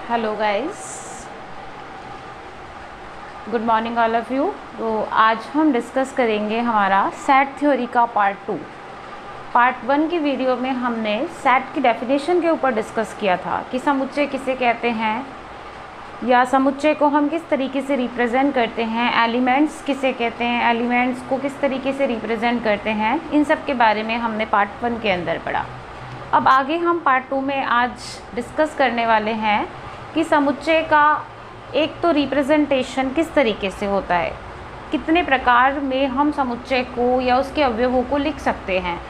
Hello guys, good morning all of you. तो आज हम डिस्कस करेंगे हमारा सेट थ्योरी का पार्ट 1 की वीडियो में हमने सेट की डेफिनेशन के ऊपर डिस्कस किया था कि समुच्चय किसे कहते हैं या समुच्चय को हम किस तरीके से रिप्रेजेंट करते हैं, एलिमेंट्स किसे कहते हैं, एलिमेंट्स को किस तरीके से रिप्रेजेंट करते हैं, इन सब के बारे में हमने पार्ट 1 के अंदर पढ़ा। अब आगे हम पार्ट 2 में आज डिस्कस करने वाले हैं कि समुच्चय का एक तो रिप्रेजेंटेशन किस तरीके से होता है, कितने प्रकार में हम समुच्चय को या उसके अवयवों को लिख सकते हैं,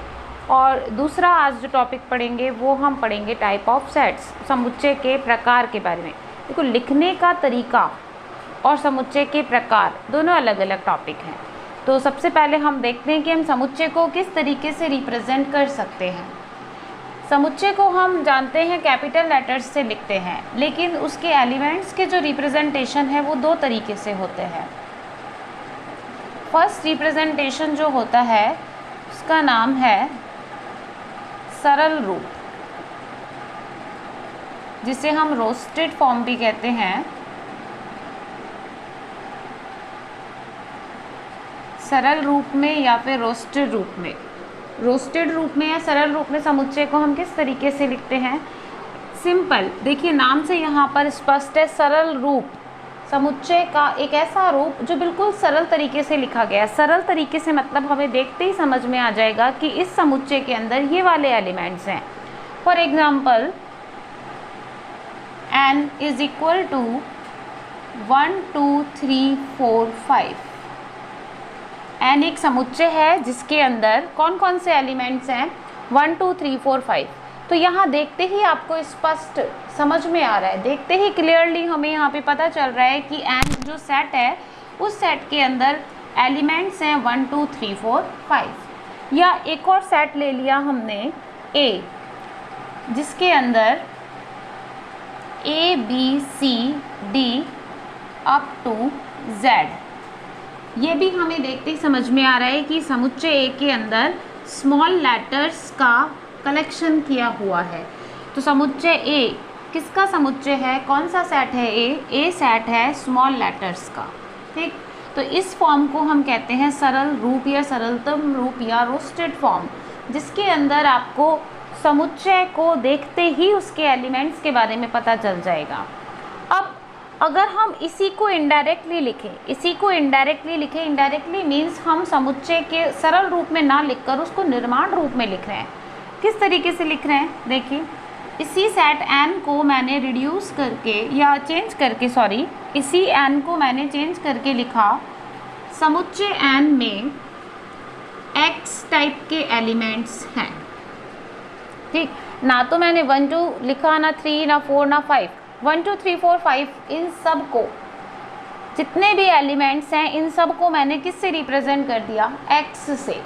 और दूसरा आज जो टॉपिक पढ़ेंगे वो हम पढ़ेंगे टाइप ऑफ सेट्स, समुच्चय के प्रकार के बारे में। देखो, लिखने का तरीका और समुच्चय के प्रकार दोनों अलग अलग टॉपिक हैं। तो सबसे पहले हम देखते हैं कि हम समुच्चय को किस तरीके से रिप्रेजेंट कर सकते हैं। समुच्चय को हम जानते हैं कैपिटल लेटर्स से लिखते हैं, लेकिन उसके एलिमेंट्स के जो रिप्रेजेंटेशन है वो दो तरीके से होते हैं। फर्स्ट रिप्रेजेंटेशन जो होता है उसका नाम है सरल रूप, जिसे हम रोस्टेड फॉर्म भी कहते हैं। सरल रूप में या फिर रोस्टेड रूप में, रोस्टेड रूप में या सरल रूप में समुच्चय को हम किस तरीके से लिखते हैं। सिंपल, देखिए नाम से यहाँ पर स्पष्ट है, सरल रूप, समुच्चय का एक ऐसा रूप जो बिल्कुल सरल तरीके से लिखा गया है। सरल तरीके से मतलब हमें देखते ही समझ में आ जाएगा कि इस समुच्चय के अंदर ये वाले एलिमेंट्स हैं। For example, n is equal to 1 2 3 4 5। n एक समुच्चय है जिसके अंदर कौन कौन से एलिमेंट्स हैं, 1 2 3 4 5। तो यहाँ देखते ही आपको स्पष्ट समझ में आ रहा है, देखते ही क्लियरली हमें यहाँ पे पता चल रहा है कि n जो सेट है उस सेट के अंदर एलिमेंट्स हैं 1 2 3 4 5। या एक और सेट ले लिया हमने A, जिसके अंदर A B C D up to Z। ये भी हमें देखते ही समझ में आ रहा है कि समुच्चय A के अंदर स्मॉल लेटर्स का कलेक्शन किया हुआ है। तो समुच्चय A किसका समुच्चय है, कौन सा सेट है A सेट है स्मॉल लेटर्स का। ठीक, तो इस फॉर्म को हम कहते हैं सरल रूप या सरलतम रूप या रोस्टेड फॉर्म, जिसके अंदर आपको समुच्चय को देखते ही उसके एलिमेंट्स के बारे में पता चल जाएगा। अब अगर हम इसी को इनडायरेक्टली लिखें, इनडायरेक्टली मीन्स हम समुच्चय के सरल रूप में ना लिखकर उसको निर्माण रूप में लिख रहे हैं। किस तरीके से लिख रहे हैं, देखिए, इसी सेट n को मैंने रिड्यूस करके या चेंज करके, सॉरी, इसी n को मैंने चेंज करके लिखा समुच्चय n में x टाइप के एलिमेंट्स हैं। ठीक, ना तो मैंने 1 2 लिखा, ना 3, ना 4, ना 5, 1 2 3 4 5, इन सब को, जितने भी एलिमेंट्स हैं इन सब को मैंने किससे रिप्रेजेंट कर दिया, x से।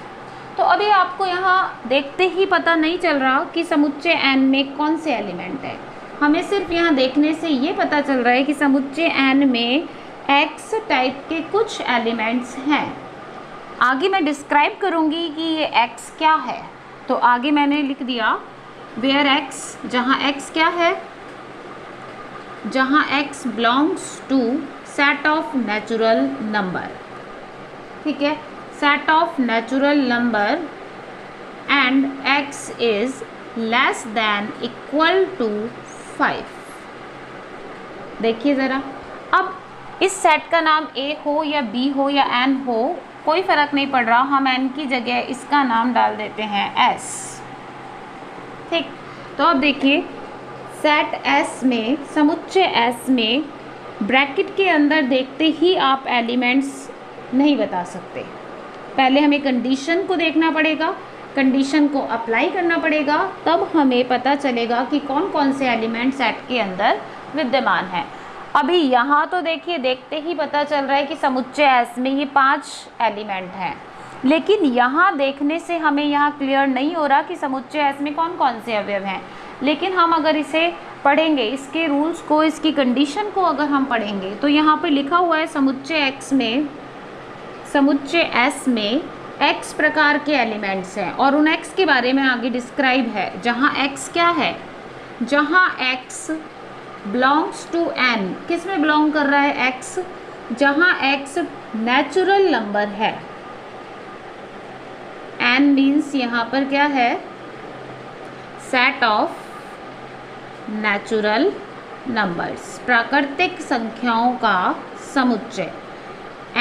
तो अभी आपको यहाँ देखते ही पता नहीं चल रहा कि समुच्चय n में कौन से एलिमेंट है, हमें सिर्फ यहाँ देखने से ये पता चल रहा है कि समुच्चय n में x टाइप के कुछ एलिमेंट्स हैं। आगे मैं डिस्क्राइब करूँगी कि ये x क्या है। तो आगे मैंने लिख दिया वेयर x, जहाँ x क्या है, जहाँ x belongs to set of natural number. ठीक है, set of natural number and x is less than equal to 5। देखिए ज़रा, अब इस सेट का नाम A हो या B हो या N हो, कोई फ़र्क नहीं पड़ रहा, हम N की जगह इसका नाम डाल देते हैं S। ठीक, तो अब देखिए सेट S में, समुच्चय S में ब्रैकेट के अंदर देखते ही आप एलिमेंट्स नहीं बता सकते। पहले हमें कंडीशन को देखना पड़ेगा, कंडीशन को अप्लाई करना पड़ेगा, तब हमें पता चलेगा कि कौन कौन से एलिमेंट सेट के अंदर विद्यमान है। अभी यहाँ तो देखिए, देखते ही पता चल रहा है कि समुच्चय S में ये 5 एलिमेंट हैं, लेकिन यहाँ देखने से हमें यहाँ क्लियर नहीं हो रहा कि समुच्चय S में कौन कौन से अवयव हैं। लेकिन हम अगर इसे पढ़ेंगे, इसके रूल्स को, इसकी कंडीशन को अगर हम पढ़ेंगे, तो यहाँ पे लिखा हुआ है समुच्चय S में x प्रकार के एलिमेंट्स हैं, और उन x के बारे में आगे डिस्क्राइब है। जहाँ x क्या है, जहाँ x बिलोंग्स टू n, किस में बिलोंग कर रहा है? x, जहां x नेचुरल नंबर है। n मीन्स यहाँ पर क्या है? सेट ऑफ नेचुरल नंबर्स, प्राकृतिक संख्याओं का समुच्चय।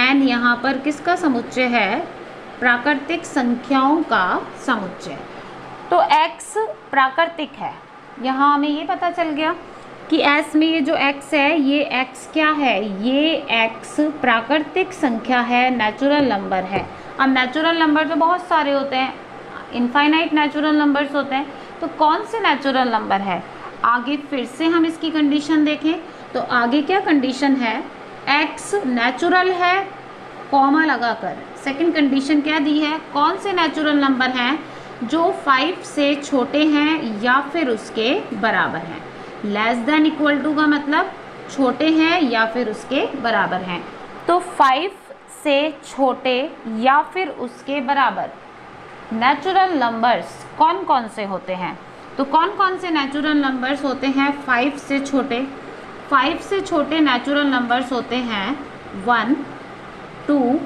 n यहाँ पर किसका समुच्चय है? प्राकृतिक संख्याओं का समुच्चय। तो x प्राकृतिक है, यहाँ हमें ये पता चल गया कि s में ये जो x है, ये x क्या है? ये x प्राकृतिक संख्या है, नेचुरल नंबर है। अब नेचुरल नंबर तो बहुत सारे होते हैं, इनफाइनाइट नेचुरल नंबर्स होते हैं, तो कौन से नेचुरल नंबर है? आगे फिर से हम इसकी कंडीशन देखें तो आगे क्या कंडीशन है? x नेचुरल है, कॉमा लगाकर सेकंड कंडीशन क्या दी है? कौन से नेचुरल नंबर हैं जो 5 से छोटे हैं या फिर उसके बराबर हैं। लेस देन इक्वल टू का मतलब छोटे हैं या फिर उसके बराबर हैं। तो 5 से छोटे या फिर उसके बराबर नेचुरल नंबर्स कौन कौन से होते हैं? तो कौन कौन से नेचुरल नंबर्स होते हैं 5 से छोटे? 5 से छोटे नेचुरल नंबर्स होते हैं 1, 2,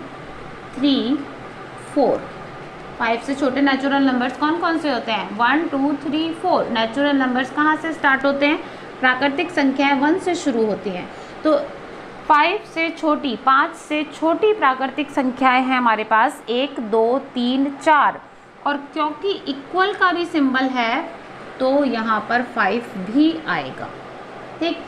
3, 4। 5 से छोटे नेचुरल नंबर्स कौन कौन से होते हैं? 1, 2, 3, 4। नेचुरल नंबर्स कहाँ से स्टार्ट होते हैं? प्राकृतिक संख्याएं 1 से शुरू होती हैं। तो 5 से छोटी प्राकृतिक संख्याएं हैं हमारे पास 1, 2, 3, 4, और क्योंकि इक्वल का भी सिंबल है तो यहाँ पर 5 भी आएगा। ठीक,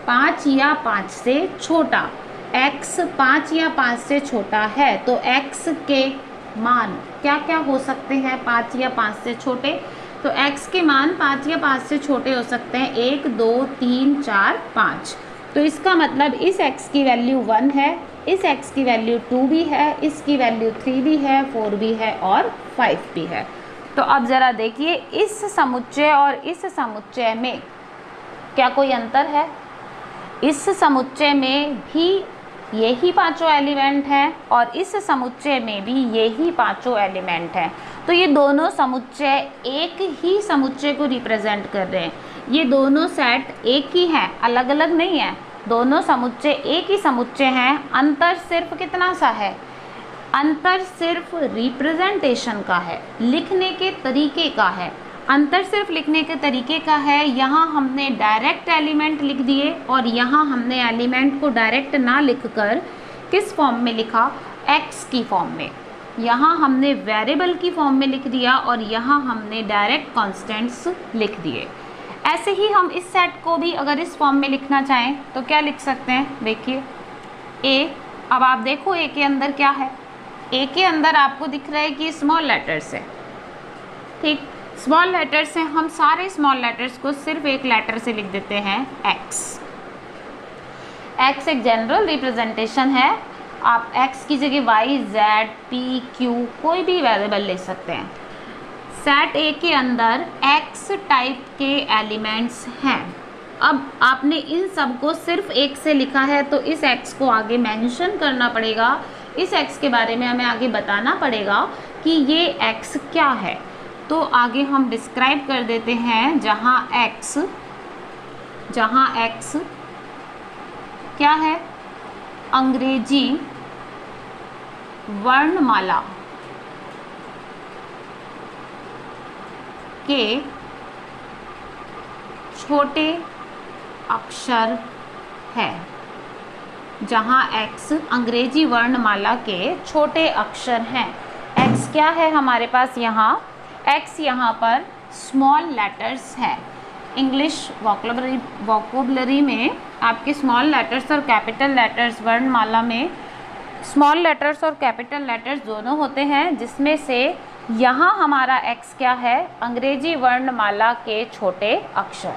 5 या 5 से छोटा, x 5 या 5 से छोटा है तो x के मान क्या क्या हो सकते हैं? 5 या 5 से छोटे, तो x के मान 5 या 5 से छोटे हो सकते हैं 1, 2, 3, 4, 5। तो इसका मतलब इस x की वैल्यू 1 है, इस x की वैल्यू 2 भी है, इसकी वैल्यू 3 भी है, 4 भी है और 5 भी है। तो अब ज़रा देखिए इस समुच्चय और इस समुच्चय में क्या कोई अंतर है? इस समुच्चय में भी यही पांचों एलिमेंट हैं और इस समुच्चय में भी यही पांचों एलिमेंट हैं। तो ये दोनों समुच्चय एक ही समुच्चय को रिप्रेजेंट कर रहे हैं। ये दोनों सेट एक ही हैं, अलग अलग नहीं है। दोनों समुच्चय एक ही समुच्चय हैं। अंतर सिर्फ कितना सा है? अंतर सिर्फ रिप्रेजेंटेशन का है, लिखने के तरीके का है। अंतर सिर्फ लिखने के तरीके का है। यहाँ हमने डायरेक्ट एलिमेंट लिख दिए और यहाँ हमने एलिमेंट को डायरेक्ट ना लिखकर किस फॉर्म में लिखा? x की फॉर्म में। यहाँ हमने वेरिएबल की फॉर्म में लिख दिया और यहाँ हमने डायरेक्ट कांस्टेंट्स लिख दिए। ऐसे ही हम इस सेट को भी अगर इस फॉर्म में लिखना चाहें तो क्या लिख सकते हैं? देखिए a, अब आप देखो a के अंदर क्या है? a के अंदर आपको दिख रहा है कि स्मॉल लेटर्स है। ठीक, स्मॉल लेटर से हम सारे स्मॉल लेटर्स को सिर्फ एक लेटर से लिख देते हैं x। x एक जनरल रिप्रेजेंटेशन है। आप x की जगह y, z, p, q कोई भी वेरिएबल ले सकते हैं। सेट A के अंदर x टाइप के एलिमेंट्स हैं। अब आपने इन सब को सिर्फ एक से लिखा है तो इस x को आगे मेंशन करना पड़ेगा। इस x के बारे में हमें आगे बताना पड़ेगा कि ये x क्या है। तो आगे हम डिस्क्राइब कर देते हैं जहाँ x क्या है? अंग्रेजी वर्णमाला के छोटे अक्षर है। जहाँ x अंग्रेजी वर्णमाला के छोटे अक्षर हैं। x क्या है हमारे पास? यहाँ x यहाँ पर स्मॉल लेटर्स है। इंग्लिश वोकैबुलरी में आपके स्मॉल लेटर्स और कैपिटल लेटर्स, वर्णमाला में स्मॉल लेटर्स और कैपिटल लेटर्स दोनों होते हैं, जिसमें से यहाँ हमारा x क्या है? अंग्रेजी वर्णमाला के छोटे अक्षर।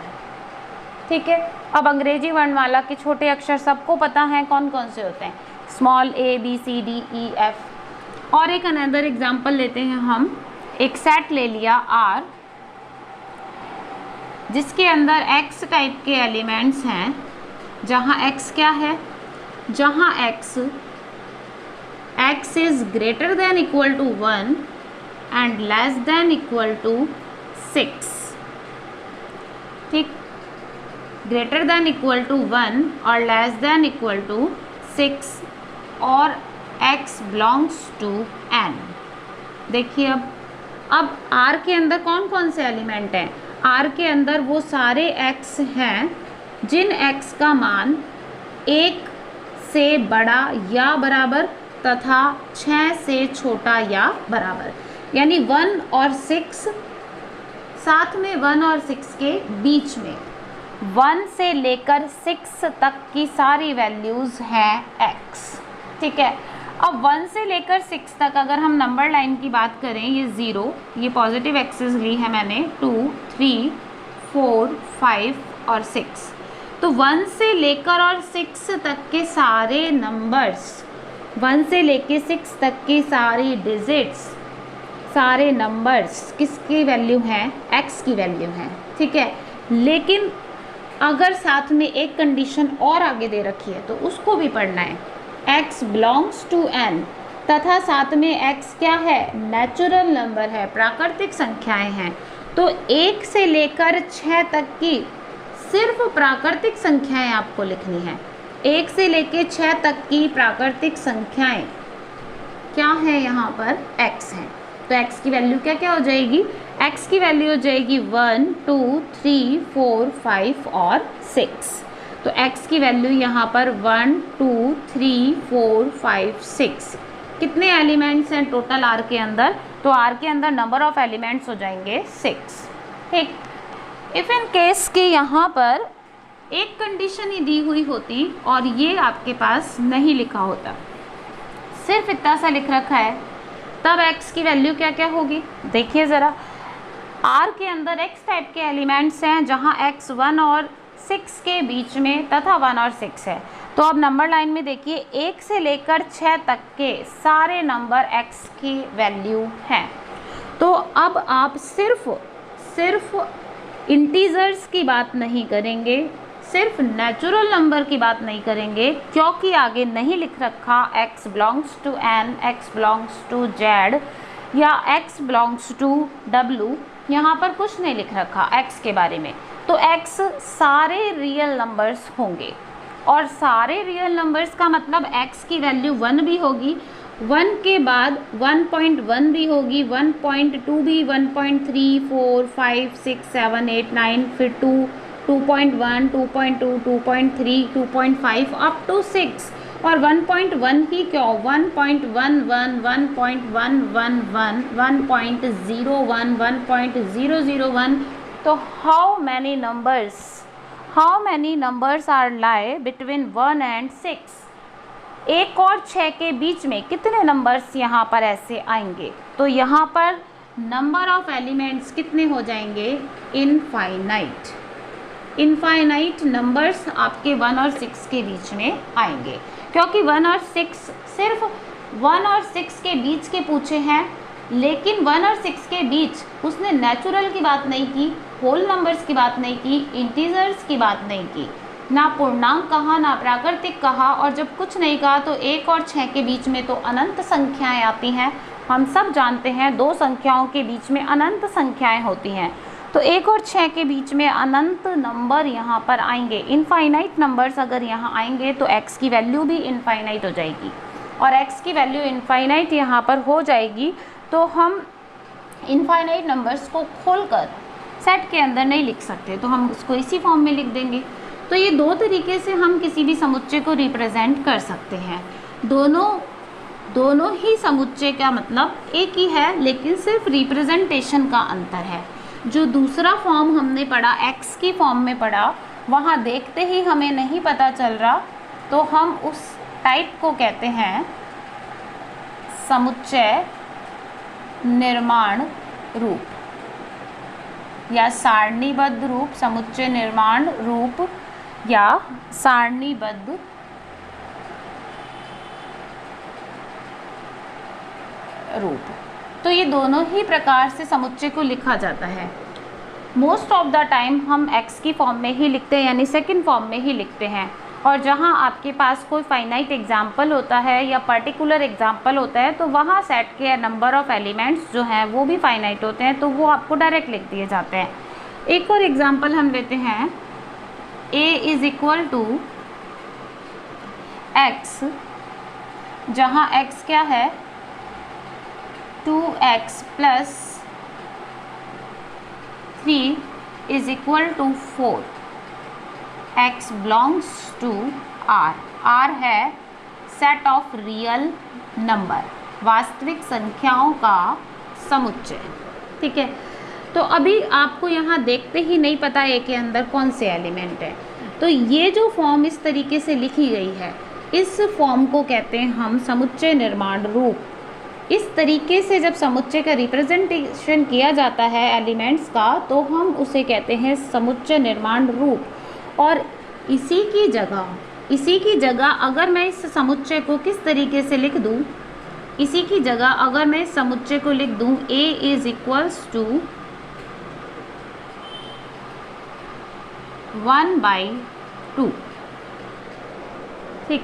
ठीक है, अब अंग्रेजी वर्णमाला के छोटे अक्षर सबको पता हैं कौन कौन से होते हैं? Small a, b, c, d, e, f। और एक अनदर एग्जाम्पल लेते हैं हम। एक सेट ले लिया R, जिसके अंदर x टाइप के एलिमेंट्स हैं। जहाँ x क्या है? जहाँ x is greater than equal to 1 and less than equal to 6। ठीक, ग्रेटर देन इक्वल टू 1 और लेस देन इक्वल टू 6 और x बिलोंग्स टू n। देखिए अब R के अंदर कौन कौन से एलिमेंट हैं? R के अंदर वो सारे x हैं जिन x का मान 1 से बड़ा या बराबर तथा 6 से छोटा या बराबर, यानी 1 और 6, साथ में 1 और 6 के बीच में 1 से लेकर 6 तक की सारी वैल्यूज़ हैं x। ठीक है, अब 1 से लेकर 6 तक अगर हम नंबर लाइन की बात करें, ये 0, ये पॉजिटिव एक्सिस ली है मैंने, 2, 3, 4, 5 और 6। तो 1 से लेकर और 6 तक के सारे नंबर्स, 1 से लेकर 6 तक की सारी डिजिट्स, सारे नंबर्स किसकी वैल्यू हैं? x की वैल्यू हैं। ठीक है, लेकिन अगर साथ में एक कंडीशन और आगे दे रखी है तो उसको भी पढ़ना है। x बिलोंग्स टू n तथा साथ में x क्या है? नेचुरल नंबर है, प्राकृतिक संख्याएं हैं। तो 1 से लेकर 6 तक की सिर्फ प्राकृतिक संख्याएं आपको लिखनी है। 1 से लेकर 6 तक की प्राकृतिक संख्याएं क्या है? यहाँ पर x हैं। तो x की वैल्यू क्या क्या हो जाएगी? x की वैल्यू हो जाएगी 1, 2, 3, 4, 5 और 6। तो x की वैल्यू यहाँ पर 1, 2, 3, 4, 5, 6। कितने एलिमेंट्स हैं टोटल R के अंदर? तो R के अंदर नंबर ऑफ एलिमेंट्स हो जाएंगे 6। ठीक, इफ़ इन केस के यहाँ पर एक कंडीशन ही दी हुई होती और ये आपके पास नहीं लिखा होता, सिर्फ इतना सा लिख रखा है, तब x की वैल्यू क्या क्या होगी? देखिए ज़रा, R के अंदर x टाइप के एलिमेंट्स हैं जहाँ x 1 और 6 के बीच में तथा 1 और 6 है। तो अब नंबर लाइन में देखिए 1 से लेकर 6 तक के सारे नंबर x की वैल्यू हैं। तो अब आप सिर्फ इंटीजर्स की बात नहीं करेंगे, सिर्फ नेचुरल नंबर की बात नहीं करेंगे, क्योंकि आगे नहीं लिख रखा x belongs to n, x belongs to z या x बिलोंग्स टू w। यहाँ पर कुछ नहीं लिख रखा x के बारे में। तो x सारे रियल नंबर्स होंगे और सारे रियल नंबर्स का मतलब x की वैल्यू 1 भी होगी, 1 के बाद 1.1 भी होगी, 1.2 भी, 1.3, 4, 5, 6, 7, 8, 9, फिर 2, 2.1, 2.2, 2.3, 2.5 अप टू 6 और 1.1 ही क्यों? 1.11, 1.111, 1.01, 1.001। तो how many numbers are lie between 1 and 6? 1 और 6 के बीच में कितने नंबर्स यहाँ पर ऐसे आएंगे? तो यहाँ पर नंबर ऑफ एलिमेंट्स कितने हो जाएंगे? इनफाइनाइट नंबर्स आपके 1 और 6 के बीच में आएंगे, क्योंकि 1 और 6 सिर्फ 1 और 6 के बीच के पूछे हैं, लेकिन 1 और 6 के बीच उसने नेचुरल की बात नहीं की, होल नंबर्स की बात नहीं की, इंटीजर्स की बात नहीं की, ना पूर्णांक कहा ना प्राकृतिक कहा, और जब कुछ नहीं कहा तो 1 और 6 के बीच में तो अनंत संख्याएं आती हैं। हम सब जानते हैं 2 संख्याओं के बीच में अनंत संख्याएं होती हैं, तो 1 और 6 के बीच में अनंत नंबर यहाँ पर आएंगे। इनफाइनाइट नंबर्स अगर यहाँ आएंगे तो x की वैल्यू भी इनफाइनाइट हो जाएगी, और x की वैल्यू इनफाइनाइट यहाँ पर हो जाएगी तो हम इनफाइनाइट नंबर्स को खोलकर सेट के अंदर नहीं लिख सकते, तो हम उसको इसी फॉर्म में लिख देंगे। तो ये 2 तरीके से हम किसी भी समुच्चय को रिप्रेजेंट कर सकते हैं। दोनों ही समुच्चय का मतलब एक ही है, लेकिन सिर्फ रिप्रेजेंटेशन का अंतर है। जो दूसरा फॉर्म हमने पढ़ा, x की फॉर्म में पढ़ा, वहाँ देखते ही हमें नहीं पता चल रहा, तो हम उस टाइप को कहते हैं समुच्चय निर्माण रूप या सारणीबद्ध रूप, समुच्चय निर्माण रूप या सारणीबद्ध रूप। तो ये दोनों ही प्रकार से समुच्चय को लिखा जाता है। मोस्ट ऑफ द टाइम हम x की फॉर्म में ही लिखते हैं, यानी सेकंड फॉर्म में ही लिखते हैं, और जहाँ आपके पास कोई फाइनाइट एग्जाम्पल होता है या पर्टिकुलर एग्जाम्पल होता है तो वहाँ सेट के नंबर ऑफ एलिमेंट्स जो हैं वो भी फाइनाइट होते हैं, तो वो आपको डायरेक्ट लिख दिए जाते हैं। एक और एग्जाम्पल हम लेते हैं, a is equal to x, जहाँ x क्या है 2x plus 3 is equal to 4, x belongs to R। R है सेट ऑफ रियल नंबर, वास्तविक संख्याओं का समुच्चय। ठीक है, तो अभी आपको यहाँ देखते ही नहीं पता है के अंदर कौन से एलिमेंट है, तो ये जो फॉर्म इस तरीके से लिखी गई है, इस फॉर्म को कहते हैं हम समुच्चय निर्माण रूप। इस तरीके से जब समुच्चय का रिप्रेजेंटेशन किया जाता है एलिमेंट्स का, तो हम उसे कहते हैं समुच्चय निर्माण रूप। और इसी की जगह अगर मैं इस समुच्चय को किस तरीके से लिख दूँ, इसी की जगह अगर मैं इस समुच्चय को लिख दूँ a इज इक्वल्स टू 1/2। ठीक,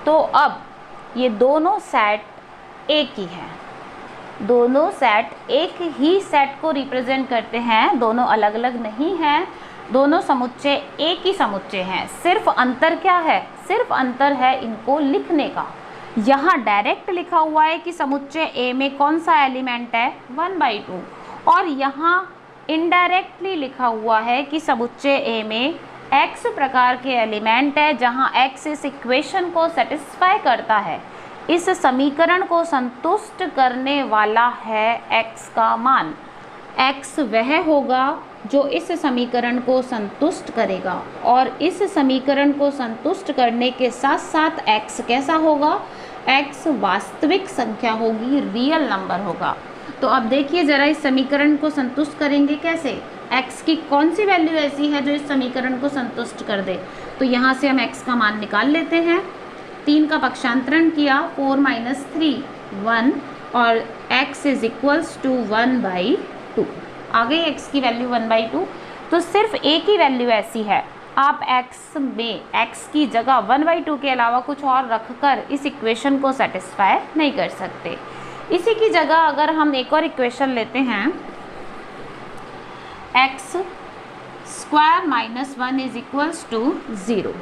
तो अब ये दोनों सेट एक ही हैं, दोनों सेट एक ही सेट को रिप्रेजेंट करते हैं, दोनों अलग अलग नहीं हैं, दोनों समुच्चय एक ही समुच्चय हैं। सिर्फ अंतर क्या है, सिर्फ अंतर है इनको लिखने का। यहाँ डायरेक्ट लिखा हुआ है कि समुच्चय A में कौन सा एलिमेंट है 1/2, और यहाँ इनडायरेक्टली लिखा हुआ है कि समुच्चय A में x प्रकार के एलिमेंट है, जहाँ x इस इक्वेशन को सेटिस्फाई करता है, इस समीकरण को संतुष्ट करने वाला है x का मान। x वह होगा जो इस समीकरण को संतुष्ट करेगा, और इस समीकरण को संतुष्ट करने के साथ साथ x कैसा होगा, x वास्तविक संख्या होगी, रियल नंबर होगा। तो अब देखिए ज़रा इस समीकरण को संतुष्ट करेंगे कैसे, x की कौन सी वैल्यू ऐसी है जो इस समीकरण को संतुष्ट कर दे। तो यहाँ से हम x का मान निकाल लेते हैं, 3 का पक्षांतरण किया, 4 - 3 1, और x इज इक्वल्स टू 1/2। आ गई x की वैल्यू 1/2। तो सिर्फ एक ही वैल्यू ऐसी है, आप x में x की जगह 1/2 के अलावा कुछ और रखकर इस इक्वेशन को सेटिस्फाई नहीं कर सकते। इसी की जगह अगर हम एक और इक्वेशन लेते हैं, x² - 1 इज इक्वल्स टू 0।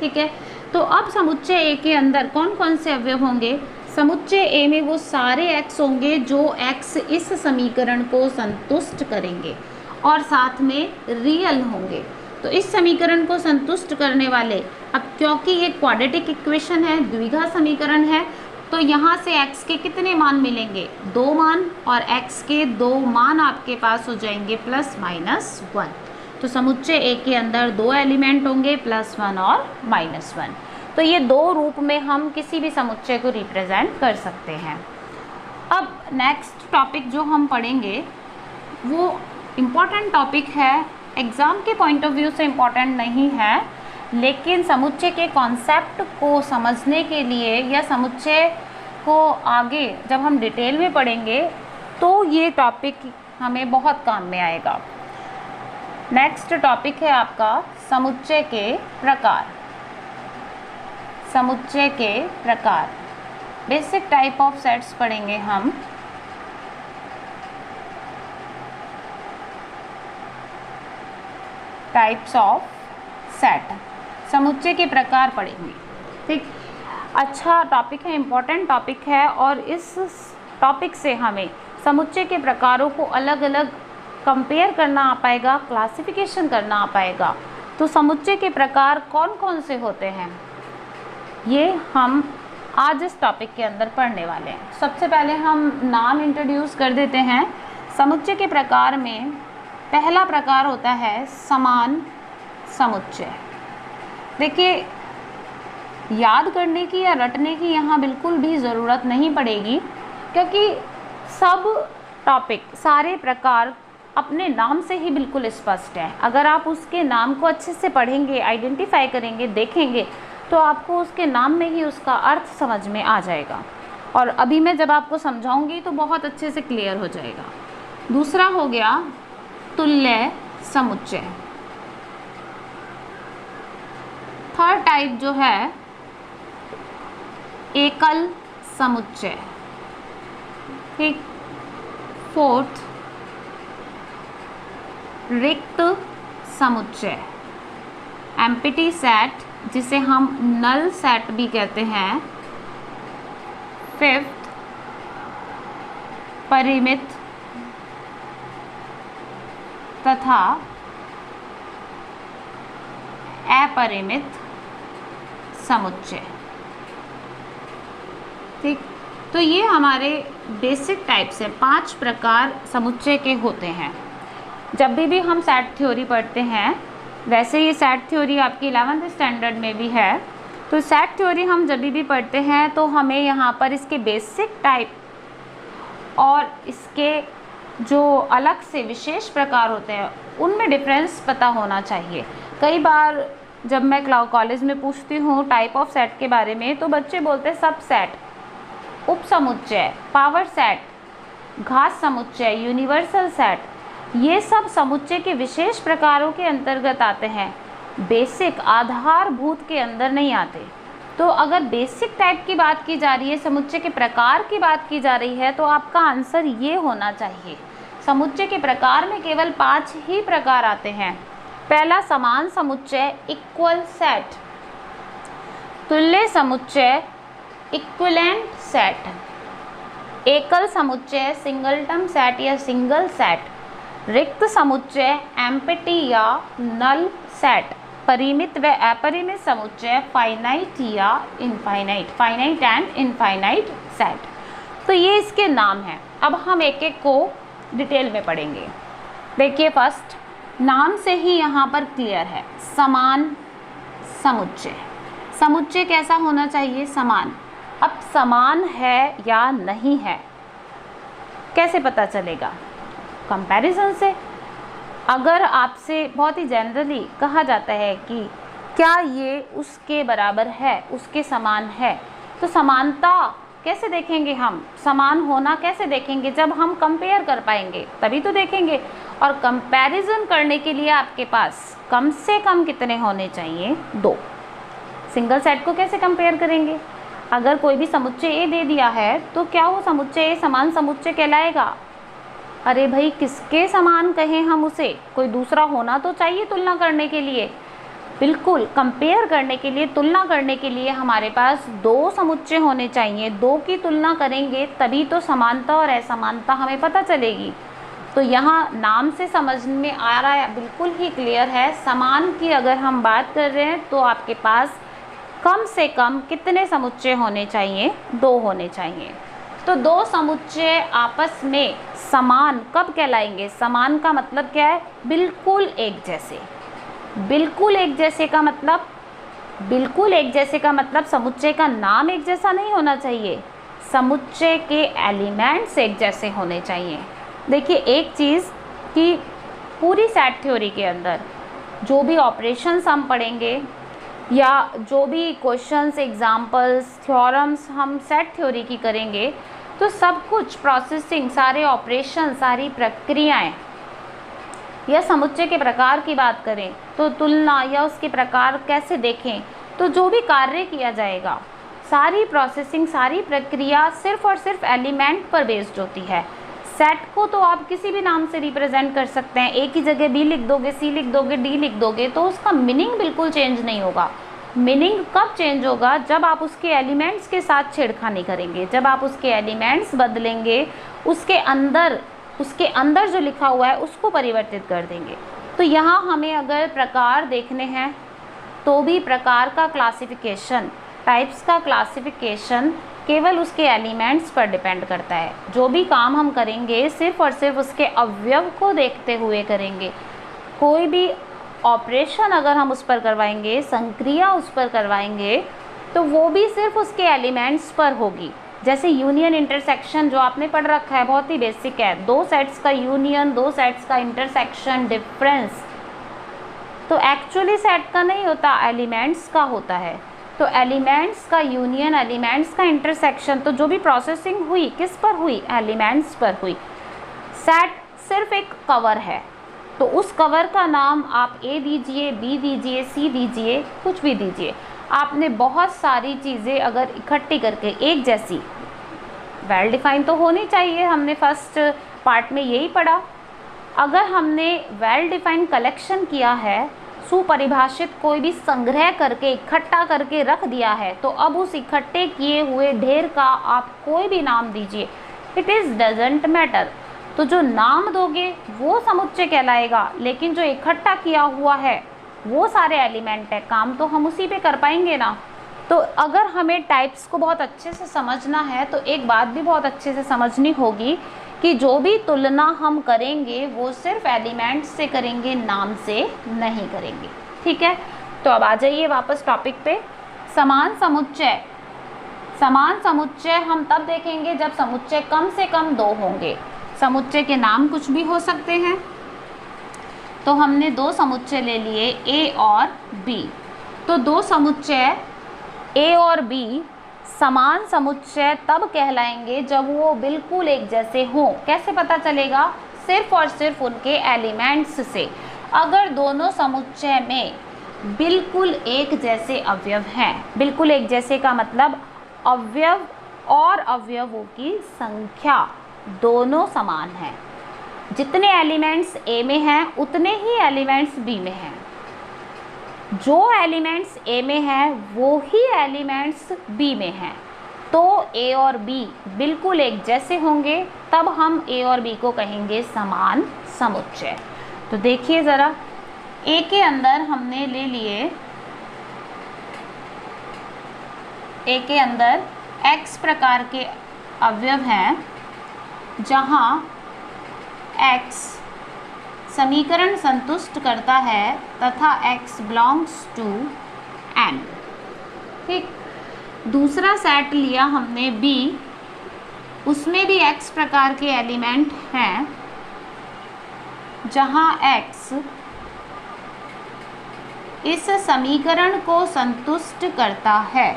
ठीक है, तो अब समुच्चय A के अंदर कौन कौन से अवयव होंगे, समुच्चय A में वो सारे x होंगे जो x इस समीकरण को संतुष्ट करेंगे और साथ में रियल होंगे। तो इस समीकरण को संतुष्ट करने वाले, अब क्योंकि ये क्वाड्रेटिक इक्वेशन है, द्विघात समीकरण है, तो यहाँ से x के कितने मान मिलेंगे, 2 मान, और x के 2 मान आपके पास हो जाएंगे +-1। तो समुच्चय A के अंदर 2 एलिमेंट होंगे, +1 और -1। तो ये 2 रूप में हम किसी भी समुच्चय को रिप्रेजेंट कर सकते हैं। अब नेक्स्ट टॉपिक जो हम पढ़ेंगे वो इम्पॉर्टेंट टॉपिक है, एग्ज़ाम के पॉइंट ऑफ व्यू से इम्पॉर्टेंट नहीं है, लेकिन समुच्चय के कॉन्सेप्ट को समझने के लिए या समुच्चय को आगे जब हम डिटेल में पढ़ेंगे तो ये टॉपिक हमें बहुत काम में आएगा। नेक्स्ट टॉपिक है आपका समुच्चय के प्रकार। समुच्चय के प्रकार, बेसिक टाइप ऑफ सेट्स पढ़ेंगे हम। टाइप्स ऑफ सेट, समुच्चय के प्रकार पढ़ेंगे। ठीक, अच्छा टॉपिक है, इम्पॉर्टेंट टॉपिक है, और इस टॉपिक से हमें समुच्चय के प्रकारों को अलग अलग कंपेयर करना आ पाएगा, क्लासिफिकेशन करना आ पाएगा। तो समुच्चय के प्रकार कौन कौन से होते हैं ये हम आज इस टॉपिक के अंदर पढ़ने वाले हैं। सबसे पहले हम नाम इंट्रोड्यूस कर देते हैं। समुच्चय के प्रकार में पहला प्रकार होता है समान समुच्चय। देखिए, याद करने की या रटने की यहाँ बिल्कुल भी ज़रूरत नहीं पड़ेगी, क्योंकि सब टॉपिक, सारे प्रकार अपने नाम से ही बिल्कुल स्पष्ट हैं। अगर आप उसके नाम को अच्छे से पढ़ेंगे, आइडेंटिफाई करेंगे, देखेंगे, तो आपको उसके नाम में ही उसका अर्थ समझ में आ जाएगा, और अभी मैं जब आपको समझाऊंगी तो बहुत अच्छे से क्लियर हो जाएगा। दूसरा हो गया तुल्य समुच्चय। थर्ड टाइप जो है एकल समुच्चय। ठीक, फोर्थ रिक्त समुच्चय। एम्प्टी सेट जिसे हम नल सेट भी कहते हैं। फिफ्थ, परिमित तथा अपरिमित समुच्चय। ठीक, तो ये हमारे बेसिक टाइप्स हैं, 5 प्रकार समुच्चय के होते हैं। जब भी हम सेट थ्योरी पढ़ते हैं, वैसे ये सेट थ्योरी आपकी 11th स्टैंडर्ड में भी है, तो सेट थ्योरी हम जब भी पढ़ते हैं तो हमें यहाँ पर इसके बेसिक टाइप और इसके जो अलग से विशेष प्रकार होते हैं उनमें डिफरेंस पता होना चाहिए। कई बार जब मैं कॉलेज में पूछती हूँ टाइप ऑफ सेट के बारे में, तो बच्चे बोलते हैं सब सेट, उप समुच्चय, पावर सेट, घात समुच्चय, यूनिवर्सल सेट, ये सब समुच्चय के विशेष प्रकारों के अंतर्गत आते हैं, बेसिक आधारभूत के अंदर नहीं आते। तो अगर बेसिक टाइप की बात की जा रही है, समुच्चय के प्रकार की बात की जा रही है, तो आपका आंसर ये होना चाहिए। समुच्चय के प्रकार में केवल 5 ही प्रकार आते हैं। पहला, समान समुच्चय, इक्वल सेट। तुल्य समुच्चय, इक्विवेलेंट सेट। एकल समुच्चय, सिंगलटन सेट या सिंगल सेट। रिक्त समुच्चय, एम्प्टी या नल सेट। परिमित व अपरिमित समुच्चय, फाइनाइट या infinite, finite and infinite set. तो ये इसके नाम हैं। अब हम एक एक को डिटेल में पढ़ेंगे। देखिए, फर्स्ट, नाम से ही यहाँ पर क्लियर है, समान समुच्चय। समुच्चय कैसा होना चाहिए? समान। अब समान है या नहीं है कैसे पता चलेगा? कंपैरिजन से। अगर आपसे बहुत ही जनरली कहा जाता है कि क्या ये उसके बराबर है, उसके समान है, तो समानता कैसे देखेंगे हम? समान होना कैसे देखेंगे? जब हम कंपेयर कर पाएंगे तभी तो देखेंगे। और कंपैरिजन करने के लिए आपके पास कम से कम कितने होने चाहिए? 2। सिंगल सेट को कैसे कंपेयर करेंगे? अगर कोई भी समुच्चय ए दे दिया है तो क्या वो समुच्चय ए समान समुच्चय कहलाएगा? अरे भाई, किसके समान कहें हम उसे? कोई दूसरा होना तो चाहिए तुलना करने के लिए। बिल्कुल, कंपेयर करने के लिए, तुलना करने के लिए हमारे पास 2 समुच्चय होने चाहिए। 2 की तुलना करेंगे तभी तो समानता और असमानता हमें पता चलेगी। तो यहाँ नाम से समझ में आ रहा है, बिल्कुल ही क्लियर है। समान की अगर हम बात कर रहे हैं तो आपके पास कम से कम कितने समुच्चय होने चाहिए? 2 होने चाहिए। तो 2 समुच्चय आपस में समान कब कहलाएंगे? समान का मतलब क्या है? बिल्कुल एक जैसे। बिल्कुल एक जैसे का मतलब, बिल्कुल एक जैसे का मतलब समुच्चय का नाम एक जैसा नहीं होना चाहिए, समुच्चय के एलिमेंट्स एक जैसे होने चाहिए। देखिए, एक चीज़ कि पूरी सेट थ्योरी के अंदर जो भी ऑपरेशंस हम पढ़ेंगे या जो भी क्वेश्चंस, एग्जाम्पल्स, थ्योरम्स हम सेट थ्योरी की करेंगे, तो सब कुछ प्रोसेसिंग, सारे ऑपरेशन, सारी प्रक्रियाएं, या समुच्चय के प्रकार की बात करें तो तुलना या उसके प्रकार कैसे देखें, तो जो भी कार्य किया जाएगा, सारी प्रोसेसिंग, सारी प्रक्रिया सिर्फ और सिर्फ एलिमेंट पर बेस्ड होती है। सेट को तो आप किसी भी नाम से रिप्रेजेंट कर सकते हैं। एक ही जगह बी लिख दोगे, सी लिख दोगे, डी लिख दोगे, तो उसका मीनिंग बिल्कुल चेंज नहीं होगा। मीनिंग कब चेंज होगा? जब आप उसके एलिमेंट्स के साथ छेड़खानी करेंगे, जब आप उसके एलिमेंट्स बदलेंगे, उसके अंदर जो लिखा हुआ है उसको परिवर्तित कर देंगे। तो यहाँ हमें अगर प्रकार देखने हैं तो भी प्रकार का क्लासिफिकेशन, टाइप्स का क्लासिफिकेशन केवल उसके एलिमेंट्स पर डिपेंड करता है। जो भी काम हम करेंगे सिर्फ और सिर्फ उसके अवयव को देखते हुए करेंगे। कोई भी ऑपरेशन अगर हम उस पर करवाएंगे, संक्रिया उस पर करवाएंगे, तो वो भी सिर्फ उसके एलिमेंट्स पर होगी। जैसे यूनियन इंटरसेक्शन जो आपने पढ़ रखा है, बहुत ही बेसिक है, 2 सेट्स का यूनियन, 2 सेट्स का इंटरसेक्शन, डिफरेंस। तो एक्चुअली सेट का नहीं होता, एलिमेंट्स का होता है। तो एलिमेंट्स का यूनियन, एलिमेंट्स का इंटरसेक्शन, तो जो भी प्रोसेसिंग हुई किस पर हुई? एलिमेंट्स पर हुई। सेट सिर्फ एक कवर है, तो उस कवर का नाम आप ए दीजिए, बी दीजिए, सी दीजिए, कुछ भी दीजिए। आपने बहुत सारी चीज़ें अगर इकट्ठी करके एक जैसी, वेल डिफाइन तो होनी चाहिए, हमने फर्स्ट पार्ट में यही पढ़ा। अगर हमने वेल डिफाइन कलेक्शन किया है, सुपरिभाषित कोई भी संग्रह करके इकट्ठा करके रख दिया है, तो अब उस इकट्ठे किए हुए ढेर का आप कोई भी नाम दीजिए, इट इज़ डजेंट मैटर। तो जो नाम दोगे वो समुच्चय कहलाएगा, लेकिन जो इकट्ठा किया हुआ है वो सारे एलिमेंट है, काम तो हम उसी पे कर पाएंगे ना। तो अगर हमें टाइप्स को बहुत अच्छे से समझना है तो एक बात भी बहुत अच्छे से समझनी होगी कि जो भी तुलना हम करेंगे वो सिर्फ एलिमेंट्स से करेंगे, नाम से नहीं करेंगे। ठीक है, तो अब आ जाइए वापस टॉपिक पे। समान समुच्चय, समान समुच्चय हम तब देखेंगे जब समुच्चय कम से कम 2 होंगे। समुच्चय के नाम कुछ भी हो सकते हैं। तो हमने 2 समुच्चय ले लिए, ए और बी। तो 2 समुच्चय ए और बी समान समुच्चय तब कहलाएंगे जब वो बिल्कुल एक जैसे हों। कैसे पता चलेगा? सिर्फ और सिर्फ उनके एलिमेंट्स से। अगर दोनों समुच्चय में बिल्कुल एक जैसे अवयव हैं, बिल्कुल एक जैसे का मतलब अवयव और अवयवों की संख्या दोनों समान हैं। जितने एलिमेंट्स ए में हैं उतने ही एलिमेंट्स बी में हैं। जो एलिमेंट्स ए में हैं वो ही एलिमेंट्स बी में हैं। तो ए और बी बिल्कुल एक जैसे होंगे, तब हम ए और बी को कहेंगे समान समुच्चय। तो देखिए ज़रा, ए के अंदर हमने ले लिए, ए के अंदर x प्रकार के अवयव हैं, जहाँ x समीकरण संतुष्ट करता है तथा x बिलोंग्स टू n। ठीक, दूसरा सेट लिया हमने b, उसमें भी x प्रकार के एलिमेंट हैं, जहाँ x इस समीकरण को संतुष्ट करता है।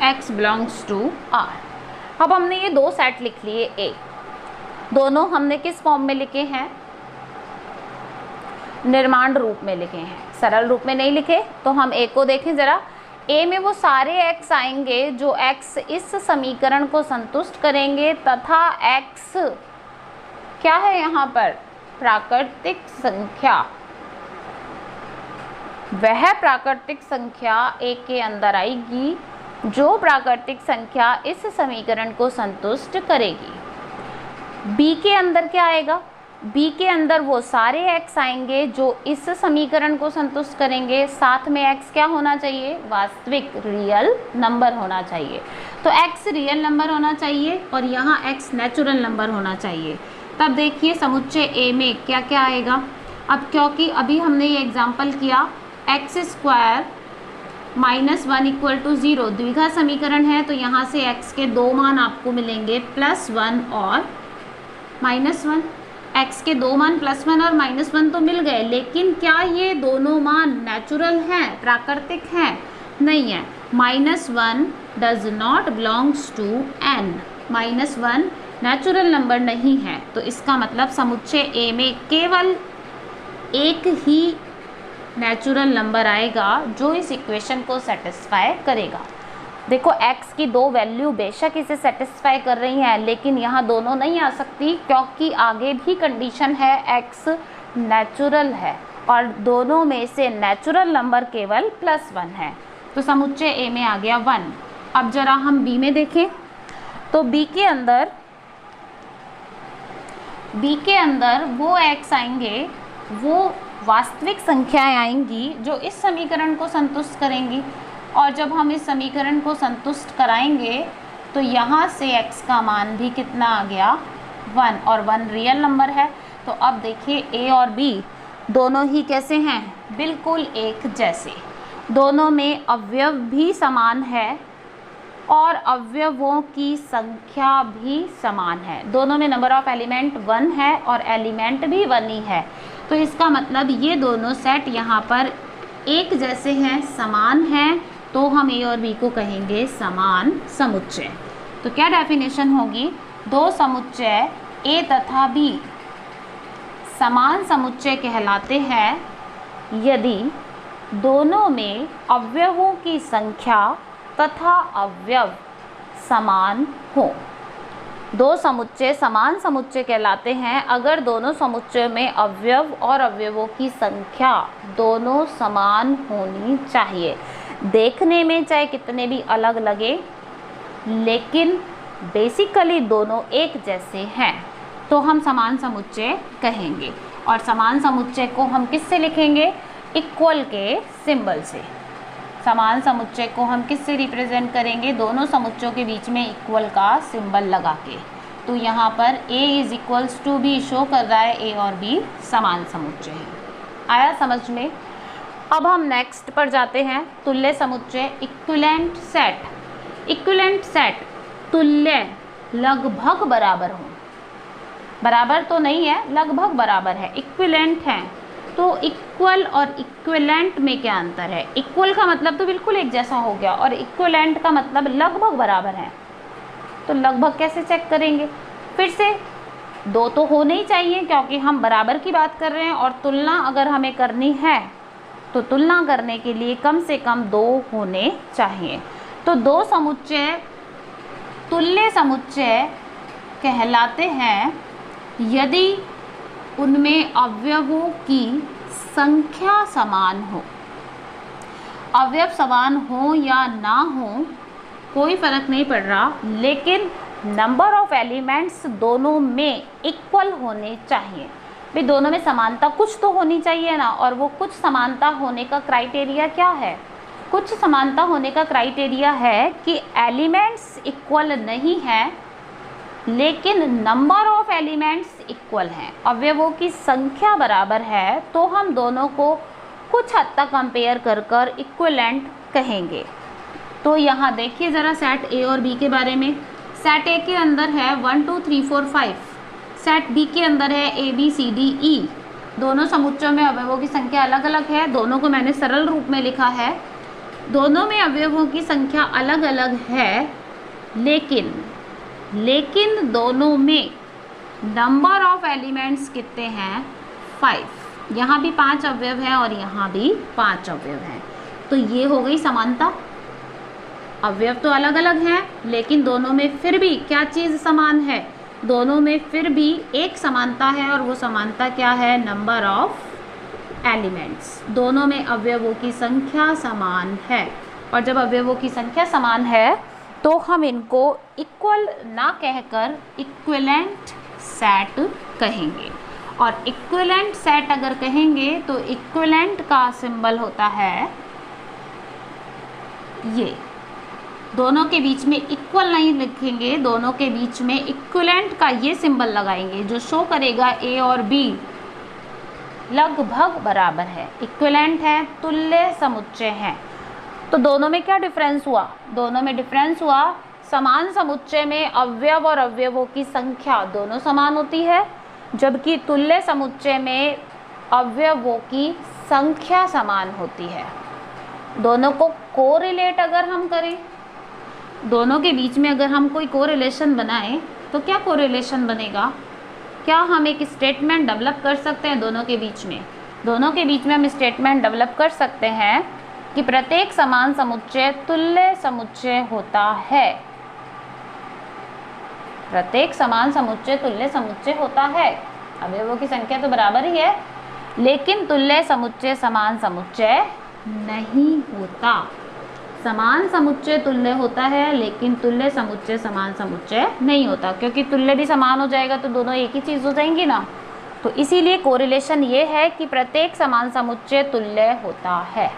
x belongs to r। अब हमने ये 2 सेट लिख लिए ए। दोनों हमने किस फॉर्म में लिखे हैं? निर्माण रूप में लिखे हैं, सरल रूप में नहीं लिखे। तो हम ए को देखें ज़रा। ए में वो सारे x आएंगे जो x इस समीकरण को संतुष्ट करेंगे तथा x क्या है यहाँ पर? प्राकृतिक संख्या। वह प्राकृतिक संख्या ए के अंदर आएगी जो प्राकृतिक संख्या इस समीकरण को संतुष्ट करेगी। बी के अंदर क्या आएगा? बी के अंदर वो सारे x आएंगे जो इस समीकरण को संतुष्ट करेंगे। साथ में x क्या होना चाहिए? वास्तविक, रियल नंबर होना चाहिए। तो x रियल नंबर होना चाहिए और यहाँ x नेचुरल नंबर होना चाहिए। तब देखिए समुच्चय ए में क्या क्या आएगा। अब क्योंकि अभी हमने ये एग्जाम्पल किया, x² -1 = 0 द्विघात समीकरण है, तो यहाँ से x के 2 मान आपको मिलेंगे, +1 और -1। x के 2 मान +1 और -1 तो मिल गए, लेकिन क्या ये दोनों मान नेचुरल हैं, प्राकृतिक हैं? नहीं है। -1 does not belongs to n। -1 natural number नहीं है। तो इसका मतलब समुच्चय ए में केवल एक ही नेचुरल नंबर आएगा जो इस इक्वेशन को सेटिस्फाई करेगा। देखो x की 2 वैल्यू बेशक इसे सेटिस्फाई कर रही हैं, लेकिन यहाँ दोनों नहीं आ सकती क्योंकि आगे भी कंडीशन है x नेचुरल है और दोनों में से नेचुरल नंबर केवल +1 है। तो समुच्चय ए में आ गया 1। अब जरा हम बी में देखें, तो बी के अंदर वो x आएंगे, वो वास्तविक संख्याएं आएंगी जो इस समीकरण को संतुष्ट करेंगी। और जब हम इस समीकरण को संतुष्ट कराएंगे तो यहाँ से x का मान भी कितना आ गया? 1, और 1 रियल नंबर है। तो अब देखिए a और b दोनों ही कैसे हैं? बिल्कुल एक जैसे। दोनों में अवयव भी समान है और अवयवों की संख्या भी समान है। दोनों में नंबर ऑफ एलिमेंट 1 है और एलिमेंट भी 1 ही है। तो इसका मतलब ये दोनों सेट यहाँ पर एक जैसे हैं, समान हैं, तो हम ए और बी को कहेंगे समान समुच्चय। तो क्या डेफिनेशन होगी? 2 समुच्चय ए तथा बी समान समुच्चय कहलाते हैं यदि दोनों में अवयवों की संख्या तथा अवयव समान हो। दो समुच्चय समान समुच्चय कहलाते हैं अगर दोनों समुच्चय में अवयव और अवयवों की संख्या दोनों समान होनी चाहिए। देखने में चाहे कितने भी अलग लगे, लेकिन बेसिकली दोनों एक जैसे हैं, तो हम समान समुच्चय कहेंगे। और समान समुच्चय को हम किससे लिखेंगे? इक्वल के सिंबल से। समान समुच्चय को हम किससे रिप्रेजेंट करेंगे? दोनों समुच्चयों के बीच में इक्वल का सिंबल लगा के। तो यहाँ पर A is equals to B show कर रहा है A और B समान समुच्चय है। आया समझ में? अब हम नेक्स्ट पर जाते हैं, तुल्य समुच्चय, इक्विवेलेंट सेट। इक्विवेलेंट सेट तुल्य, लगभग बराबर हो, बराबर तो नहीं है, लगभग बराबर है, इक्विवेलेंट है। तो इक्वल और इक्विवेलेंट में क्या अंतर है? इक्वल का मतलब तो बिल्कुल एक जैसा हो गया और इक्विवेलेंट का मतलब लगभग बराबर है। तो लगभग कैसे चेक करेंगे? फिर से दो तो होने ही चाहिए क्योंकि हम बराबर की बात कर रहे हैं, और तुलना अगर हमें करनी है तो तुलना करने के लिए कम से कम दो होने चाहिए। तो दो समुच्चय तुल्य समुच्चय कहलाते हैं यदि उनमें अवयवों की संख्या समान हो। अवयव समान हो या ना हो कोई फर्क नहीं पड़ रहा, लेकिन नंबर ऑफ एलिमेंट्स दोनों में इक्वल होने चाहिए। भाई दोनों में समानता कुछ तो होनी चाहिए ना, और वो कुछ समानता होने का क्राइटेरिया क्या है? कुछ समानता होने का क्राइटेरिया है कि एलिमेंट्स इक्वल नहीं है, लेकिन नंबर ऑफ एलिमेंट्स इक्वल हैं, अवयवों की संख्या बराबर है, तो हम दोनों को कुछ हद तक कंपेयर कर कर इक्विवेलेंट कहेंगे। तो यहाँ देखिए ज़रा सेट ए और बी के बारे में। सेट ए के अंदर है 1 2 3 4 5, सेट बी के अंदर है A B C D E. दोनों समुच्चयों में अवयवों की संख्या अलग अलग है, दोनों को मैंने सरल रूप में लिखा है। दोनों में अवयवों की संख्या अलग अलग है, लेकिन दोनों में नंबर ऑफ एलिमेंट्स कितने हैं? 5। यहाँ भी 5 अवयव हैं और यहाँ भी 5 अवयव हैं। तो ये हो गई समानता। अवयव तो अलग अलग हैं, लेकिन दोनों में फिर भी क्या चीज़ समान है? दोनों में फिर भी एक समानता है, और वो समानता क्या है? Number of elements. दोनों में अवयवों की संख्या समान है, और जब अवयवों की संख्या समान है तो हम इनको इक्वल ना कहकर इक्विवेलेंट सेट कहेंगे। और इक्विवेलेंट सेट अगर कहेंगे तो इक्विवेलेंट का सिंबल होता है ये। दोनों के बीच में इक्वल नहीं लिखेंगे, दोनों के बीच में इक्विवेलेंट का ये सिंबल लगाएंगे जो शो करेगा ए और बी लगभग बराबर है, इक्विवेलेंट है, तुल्य समुच्चय है। तो दोनों में क्या डिफरेंस हुआ? दोनों में डिफरेंस हुआ, समान समुच्चय में अवयव और अवयवों की संख्या दोनों समान होती है, जबकि तुल्य समुच्चय में अवयवों की संख्या समान होती है। दोनों को कोरिलेट अगर हम करें, दोनों के बीच में अगर हम कोई कोरिलेशन बनाएं तो क्या कोरिलेशन बनेगा? क्या हम एक स्टेटमेंट डेवलप कर सकते हैं दोनों के बीच में? दोनों के बीच में हम स्टेटमेंट डेवलप कर सकते हैं कि प्रत्येक समान समुच्चय तुल्य समुच्चय होता है। प्रत्येक समान समुच्चय तुल्य समुच्चय होता है। अवयवों की संख्या तो बराबर ही है, लेकिन तुल्य समुच्चय समान समुच्चय नहीं होता। समान समुच्चय तुल्य होता है, लेकिन तुल्य समुच्चय समान समुच्चय नहीं होता, क्योंकि तुल्य भी समान हो जाएगा तो दोनों एक ही चीज़ हो जाएंगी ना। तो इसीलिए कोरिलेशन ये है कि प्रत्येक समान समुच्चय तुल्य होता है,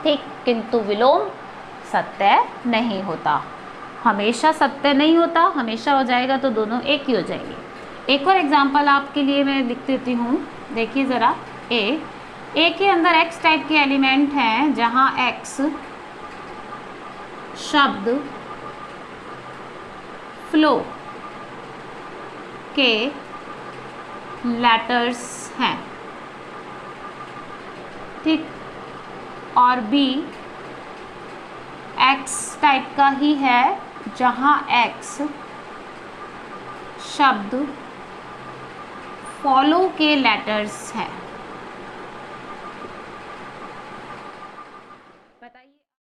ठीक, किंतु विलोम सत्य नहीं होता। हमेशा सत्य नहीं होता, हमेशा हो जाएगा तो दोनों एक ही हो जाएंगे। एक और एग्जांपल आपके लिए मैं लिख देती हूँ, देखिए ज़रा। ए के अंदर एक्स टाइप के एलिमेंट हैं, जहाँ एक्स शब्द फ्लो के लेटर्स हैं, ठीक, और बी एक्स टाइप का ही है, जहाँ एक्स शब्द फॉलो के लेटर्स हैं।